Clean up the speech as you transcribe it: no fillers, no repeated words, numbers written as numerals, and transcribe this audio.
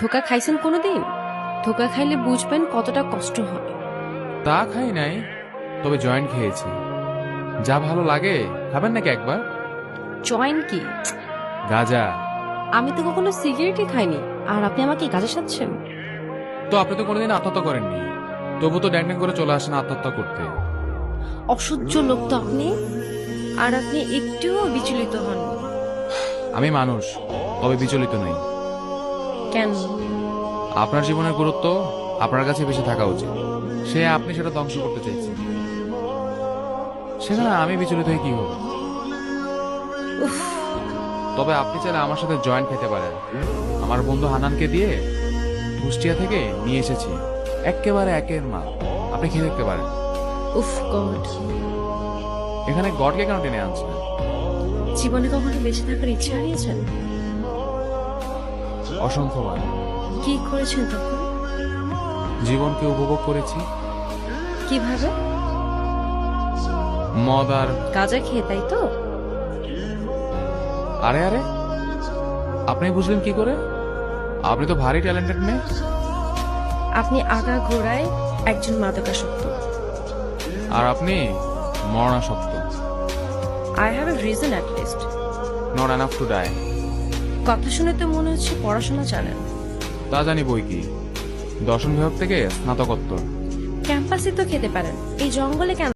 ধোকা খাইছেন কোনোদিন? ধোকা খাইলে বুঝবেন কতটা কষ্ট হয়। তা খাই নাই, তবে জয়েন্ট খেয়েছি। যা ভালো লাগে, খাবেন নাকি একবার? জয়েন্ট কি? গাঁজা। আমি তো কখনো সিগারেটই খাইনি, আর আপনি আমাকে গাঁজা সাজছেন? তো আপনি তো কোনোদিন আত্মহত্যা করেননি, তবু তো ড্যাং ড্যাং করে চলে আসেন আত্মহত্যা করতে। অসহ্য লোক তো আপনি। আর আপনি একটুও বিচলিত হন? আমি মানুষ, তবে বিচলিত নই। কেন? আপনার জীবনের গুরুত্ব আপনার কাছে বেশি থাকা উচিত। সে আপনি সেটা ধ্বংস করতে চাইছেন, সেখানে আমি বিচলিত হয়ে কি হবে? উফ, তবে আপনি চাইলে আমার সাথে জয়েন্ট খেতে পারেন। আমার বন্ধু হানানকে দিয়ে কুষ্টিয়া থেকে নিয়ে এসেছি, একেবারে একের মাল। আপনি খেয়ে দেখতে পারেন। উফ গড। এখানে গডকে কেন টেনে আনছেন? জীবনে কখনো বেঁচে থাকার ইচ্ছা হারিয়েছেন? অসংখ্যবার কি করেছেন তখন? জীবনকে উপভোগ করেছি, কিভাবে? মদ আর গাঁজা খেয়ে, তাই তো? আরে আরে, আপনি বুঝলেন কি করে? আপনি তো ভারী ট্যালেন্টেড মেয়ে। আপনি আগা ঘোড়ায় একজন মাদকাসক্ত। আর আপনি মরণাসক্ত। I have a reason at least. Not enough to die. কথা শুনে তো মনে হচ্ছে পড়াশোনা জানেন। তা জানি বই কি, দর্শন বিভাগ থেকে স্নাতকোত্তর। ক্যাম্পাসে তো খেতে পারেন, এই জঙ্গলে কেন?